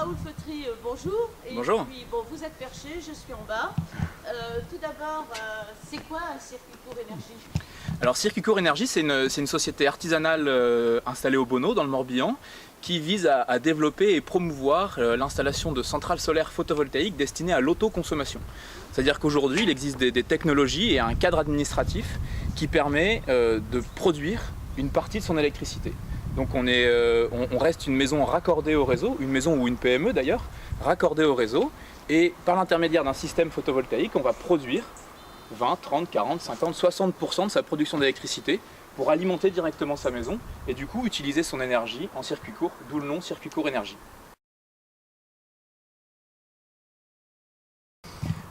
Raoul Feutry, bonjour. Et Bonjour. puis, bon, vous êtes perché, je suis en bas. Tout d'abord, c'est quoi un circuit court énergie? Alors Circuit Court Énergie, c'est une société artisanale installée au Bonneau, dans le Morbihan, qui vise à développer et promouvoir l'installation de centrales solaires photovoltaïques destinées à l'autoconsommation. C'est-à-dire qu'aujourd'hui, il existe des technologies et un cadre administratif qui permet de produire une partie de son électricité. Donc on reste une maison raccordée au réseau, une maison ou une PME d'ailleurs, raccordée au réseau, et par l'intermédiaire d'un système photovoltaïque, on va produire 20, 30, 40, 50, 60% de sa production d'électricité pour alimenter directement sa maison et du coup utiliser son énergie en circuit court, d'où le nom Circuit Court Énergie.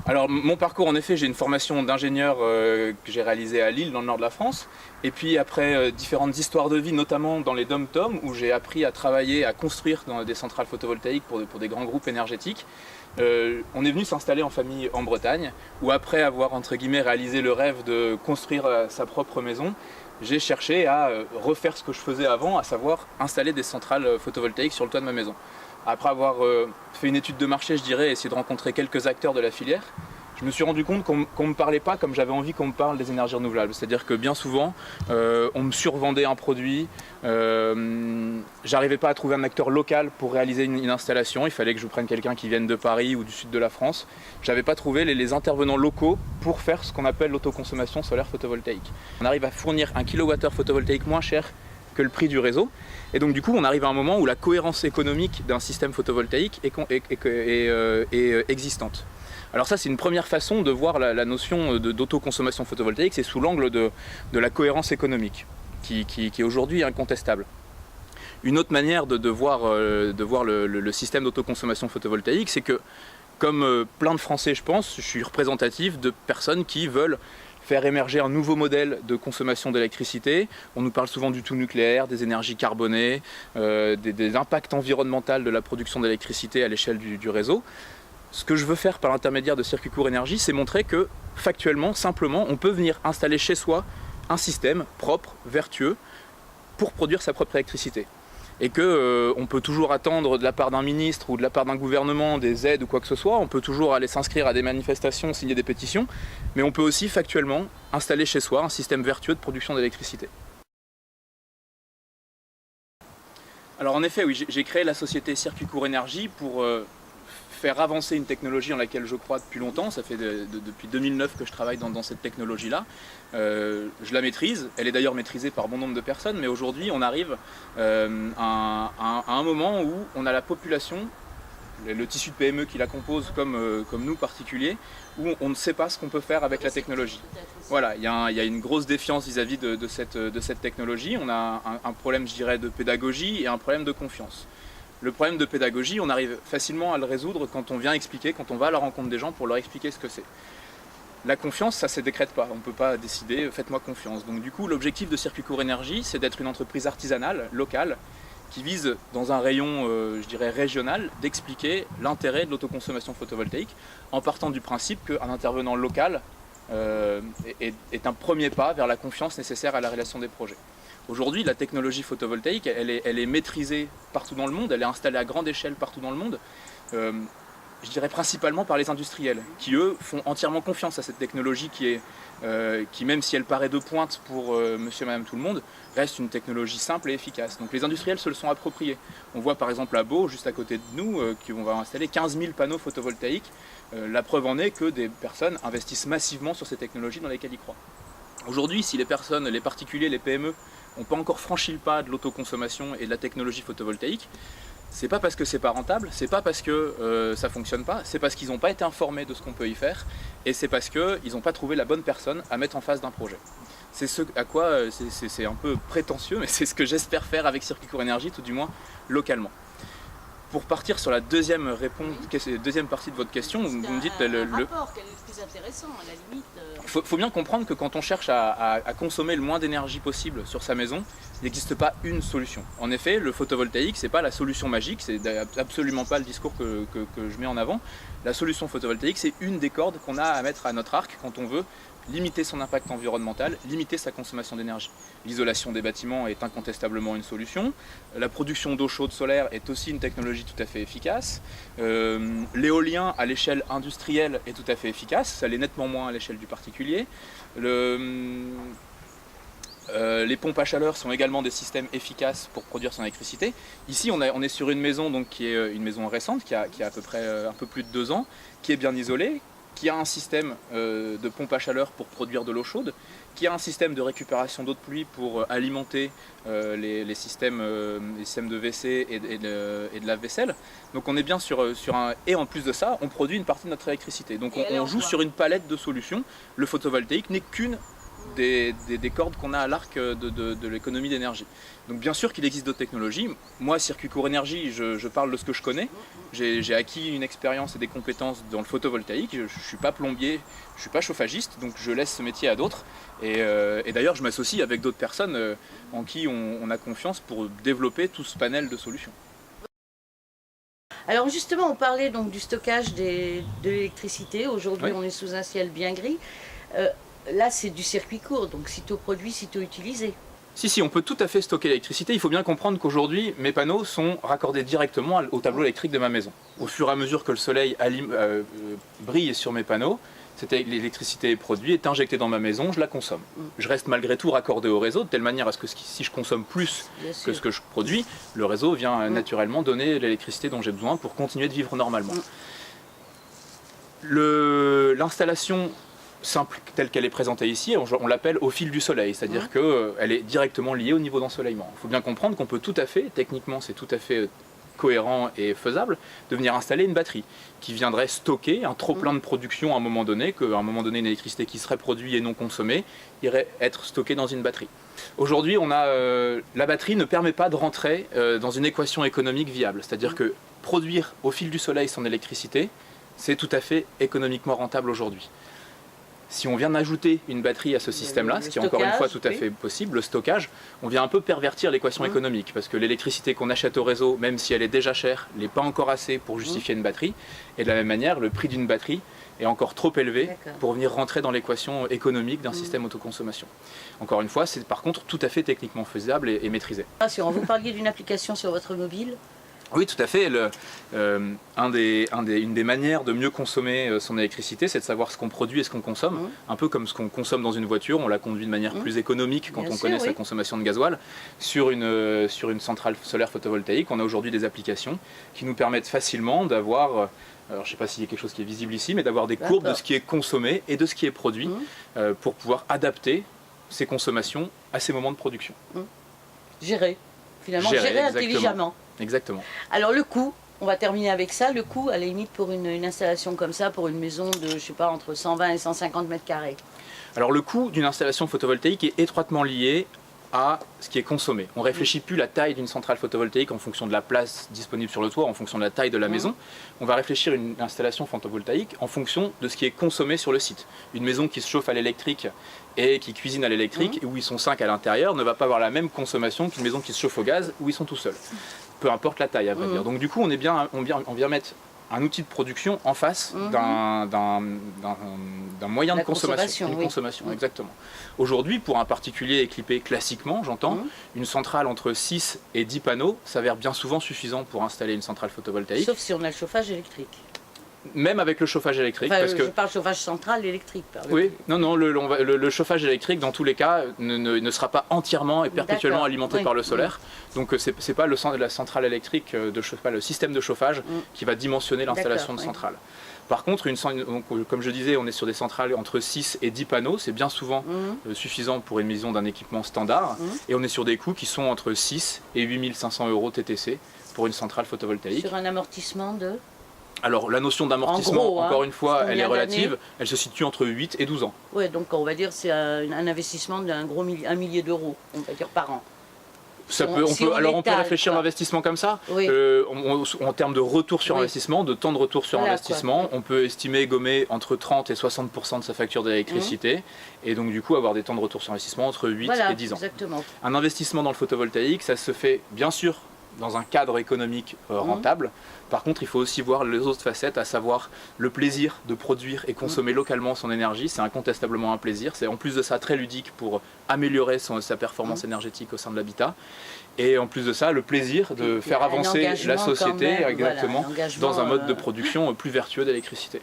Alors mon parcours, en effet, j'ai une formation d'ingénieur que j'ai réalisée à Lille, dans le nord de la France, et puis après différentes histoires de vie, notamment dans les dom-toms, où j'ai appris à travailler, à construire dans des centrales photovoltaïques pour des grands groupes énergétiques. On est venu s'installer en famille en Bretagne, où après avoir entre guillemets réalisé le rêve de construire sa propre maison, j'ai cherché à refaire ce que je faisais avant, à savoir installer des centrales photovoltaïques sur le toit de ma maison. Après avoir fait une étude de marché, je dirais, et essayé de rencontrer quelques acteurs de la filière, je me suis rendu compte qu'on ne me parlait pas comme j'avais envie qu'on me parle des énergies renouvelables. C'est-à-dire que bien souvent, on me survendait un produit, j'arrivais pas à trouver un acteur local pour réaliser une installation, il fallait que je prenne quelqu'un qui vienne de Paris ou du sud de la France. J'avais pas trouvé les intervenants locaux pour faire ce qu'on appelle l'autoconsommation solaire photovoltaïque. On arrive à fournir un kilowattheure photovoltaïque moins cher que le prix du réseau. Et donc du coup, on arrive à un moment où la cohérence économique d'un système photovoltaïque est existante. Alors ça, c'est une première façon de voir la notion d'autoconsommation photovoltaïque, c'est sous l'angle de la cohérence économique, qui est aujourd'hui incontestable. Une autre manière de voir le système d'autoconsommation photovoltaïque, c'est que, comme plein de Français, je pense, je suis représentatif de personnes qui veulent faire émerger un nouveau modèle de consommation d'électricité. On nous parle souvent du tout nucléaire, des énergies carbonées, des impacts environnementaux de la production d'électricité à l'échelle du réseau. Ce que je veux faire par l'intermédiaire de Circuit Court Énergie, c'est montrer que, factuellement, simplement, on peut venir installer chez soi un système propre, vertueux, pour produire sa propre électricité. Et qu'on peut toujours attendre de la part d'un ministre ou de la part d'un gouvernement des aides ou quoi que ce soit, on peut toujours aller s'inscrire à des manifestations, signer des pétitions, mais on peut aussi factuellement installer chez soi un système vertueux de production d'électricité. Alors en effet, oui, j'ai créé la société Circuit Court Énergie pour faire avancer une technologie en laquelle je crois depuis longtemps. Ça fait depuis 2009 que je travaille dans cette technologie-là. Je la maîtrise, elle est d'ailleurs maîtrisée par bon nombre de personnes, mais aujourd'hui on arrive à un moment où on a la population, le tissu de PME qui la compose comme nous particuliers, où on ne sait pas ce qu'on peut faire avec la technologie. Voilà, il y a une grosse défiance vis-à-vis de cette technologie. On a un problème, je dirais, de pédagogie et un problème de confiance. Le problème de pédagogie, on arrive facilement à le résoudre quand on vient expliquer, quand on va à la rencontre des gens pour leur expliquer ce que c'est. La confiance, ça ne se décrète pas, on ne peut pas décider « faites-moi confiance ». Donc du coup, l'objectif de Circuit Court Énergie, c'est d'être une entreprise artisanale, locale, qui vise, dans un rayon, je dirais, régional, d'expliquer l'intérêt de l'autoconsommation photovoltaïque, en partant du principe qu'un intervenant local est un premier pas vers la confiance nécessaire à la réalisation des projets. Aujourd'hui, la technologie photovoltaïque, elle est maîtrisée partout dans le monde, elle est installée à grande échelle partout dans le monde, je dirais principalement par les industriels, qui eux font entièrement confiance à cette technologie qui même si elle paraît de pointe pour monsieur et madame tout le monde, reste une technologie simple et efficace. Donc les industriels se le sont appropriés. On voit par exemple à Beau, juste à côté de nous, qu'on va installer 15 000 panneaux photovoltaïques. La preuve en est que des personnes investissent massivement sur ces technologies dans lesquelles ils croient. Aujourd'hui, si les personnes, les particuliers, les PME, n'ont pas encore franchi le pas de l'autoconsommation et de la technologie photovoltaïque, c'est pas parce que c'est pas rentable, c'est pas parce que ça fonctionne pas, c'est parce qu'ils n'ont pas été informés de ce qu'on peut y faire, et c'est parce qu'ils n'ont pas trouvé la bonne personne à mettre en face d'un projet. C'est ce à quoi, c'est un peu prétentieux, mais c'est ce que j'espère faire avec Circuit Court Énergie, tout du moins localement. Pour partir sur la deuxième partie de votre question, vous me dites le rapport, quel est le plus intéressant à la limite. Faut bien comprendre que quand on cherche à consommer le moins d'énergie possible sur sa maison, il n'existe pas une solution. En effet, le photovoltaïque, c'est pas la solution magique, c'est absolument pas le discours que je mets en avant. La solution photovoltaïque, c'est une des cordes qu'on a à mettre à notre arc quand on veut limiter son impact environnemental, limiter sa consommation d'énergie. L'isolation des bâtiments est incontestablement une solution. La production d'eau chaude solaire est aussi une technologie tout à fait efficace. L'éolien à l'échelle industrielle est tout à fait efficace, ça l'est nettement moins à l'échelle du particulier. Les pompes à chaleur sont également des systèmes efficaces pour produire son électricité. Ici, on est sur une maison donc, qui est une maison récente, qui a à peu près un peu plus de 2 ans, qui est bien isolée, qui a un système de pompe à chaleur pour produire de l'eau chaude, qui a un système de récupération d'eau de pluie pour alimenter les systèmes de WC et de lave-vaisselle. Donc on est bien sur un... Et en plus de ça, on produit une partie de notre électricité. Donc on joue sur une palette de solutions. Le photovoltaïque n'est qu'une des cordes qu'on a à l'arc de l'économie d'énergie. Donc bien sûr qu'il existe d'autres technologies. Moi, Circuit Court Énergie, je parle de ce que je connais. J'ai acquis une expérience et des compétences dans le photovoltaïque. Je ne suis pas plombier, je ne suis pas chauffagiste, donc je laisse ce métier à d'autres. Et d'ailleurs, je m'associe avec d'autres personnes en qui on a confiance pour développer tout ce panel de solutions. Alors justement, on parlait donc du stockage de l'électricité. Aujourd'hui, on est sous un ciel bien gris. Là, c'est du circuit court, donc sitôt produit, sitôt utilisé. Si, on peut tout à fait stocker l'électricité. Il faut bien comprendre qu'aujourd'hui, mes panneaux sont raccordés directement au tableau électrique de ma maison. Au fur et à mesure que le soleil brille sur mes panneaux, l'électricité est produite, est injectée dans ma maison, je la consomme. Je reste malgré tout raccordé au réseau, de telle manière à ce que si je consomme plus que ce que je produis, le réseau vient naturellement donner l'électricité dont j'ai besoin pour continuer de vivre normalement. L'installation simple telle qu'elle est présentée ici, on l'appelle au fil du soleil, c'est-à-dire qu'elle est directement liée au niveau d'ensoleillement. Il faut bien comprendre qu'on peut tout à fait, techniquement c'est tout à fait cohérent et faisable, de venir installer une batterie qui viendrait stocker un trop-plein de production à un moment donné, qu'à un moment donné une électricité qui serait produite et non consommée irait être stockée dans une batterie. Aujourd'hui, la batterie ne permet pas de rentrer dans une équation économique viable, c'est-à-dire que produire au fil du soleil son électricité, c'est tout à fait économiquement rentable aujourd'hui. Si on vient d'ajouter une batterie à ce système-là, ce qui est encore une fois tout à fait possible, le stockage, on vient un peu pervertir l'équation économique, parce que l'électricité qu'on achète au réseau, même si elle est déjà chère, n'est pas encore assez pour justifier une batterie, et de la même manière, le prix d'une batterie est encore trop élevé pour venir rentrer dans l'équation économique d'un système autoconsommation. Encore une fois, c'est par contre tout à fait techniquement faisable et maîtrisé. Si on vous parliez d'une application sur votre mobile. Oui, tout à fait. Une des manières de mieux consommer son électricité, c'est de savoir ce qu'on produit et ce qu'on consomme. Un peu comme ce qu'on consomme dans une voiture, on la conduit de manière plus économique quand on connaît sa consommation de gasoil. Sur une centrale solaire photovoltaïque, on a aujourd'hui des applications qui nous permettent facilement d'avoir, alors je ne sais pas s'il y a quelque chose qui est visible ici, mais d'avoir des courbes de ce qui est consommé et de ce qui est produit pour pouvoir adapter ces consommations à ces moments de production. Gérer, finalement, gérer intelligemment. Exactement. Alors le coût, on va terminer avec ça, le coût à la limite pour une installation comme ça, pour une maison de, je sais pas, entre 120 et 150 mètres carrés. Alors le coût d'une installation photovoltaïque est étroitement lié à ce qui est consommé. On ne réfléchit plus la taille d'une centrale photovoltaïque en fonction de la place disponible sur le toit, en fonction de la taille de la maison. On va réfléchir une installation photovoltaïque en fonction de ce qui est consommé sur le site. Une maison qui se chauffe à l'électrique et qui cuisine à l'électrique, où ils sont 5 à l'intérieur, ne va pas avoir la même consommation qu'une maison qui se chauffe au gaz, où ils sont tout seuls. Peu importe la taille, à vrai dire. Donc du coup, on vient mettre un outil de production en face d'un moyen de consommation. Une consommation, exactement. Aujourd'hui, pour un particulier équipé classiquement, j'entends, une centrale entre 6 et 10 panneaux s'avère bien souvent suffisant pour installer une centrale photovoltaïque. Sauf si on a le chauffage électrique. Même avec le chauffage électrique. Enfin, je parle chauffage central électrique. Oui, non, le chauffage électrique, dans tous les cas, ne sera pas entièrement et perpétuellement alimenté par le solaire. Donc, ce n'est pas la centrale électrique, le système de chauffage qui va dimensionner l'installation de centrale. Par contre, comme je disais, on est sur des centrales entre 6 et 10 panneaux, c'est bien souvent suffisant pour une maison d'un équipement standard, et on est sur des coûts qui sont entre 6 et 8 500 € TTC pour une centrale photovoltaïque. Sur un amortissement de... Alors la notion d'amortissement, encore une fois, elle est relative, elle se situe entre 8 et 12 ans. Oui, donc on va dire c'est un investissement d'un gros millier d'euros, on va dire par an. On peut réfléchir à l'investissement comme ça. En termes de retour sur investissement, de temps de retour sur investissement, on peut estimer gommer entre 30 et 60% de sa facture d'électricité, et donc du coup avoir des temps de retour sur investissement entre 8 et 10 ans. Exactement. Un investissement dans le photovoltaïque, ça se fait bien sûr dans un cadre économique rentable. Par contre, il faut aussi voir les autres facettes, à savoir le plaisir de produire et consommer localement son énergie. C'est incontestablement un plaisir. C'est en plus de ça très ludique pour améliorer sa performance énergétique au sein de l'habitat. Et en plus de ça, le plaisir de faire avancer la société exactement, voilà, dans un mode de production plus vertueux d'électricité.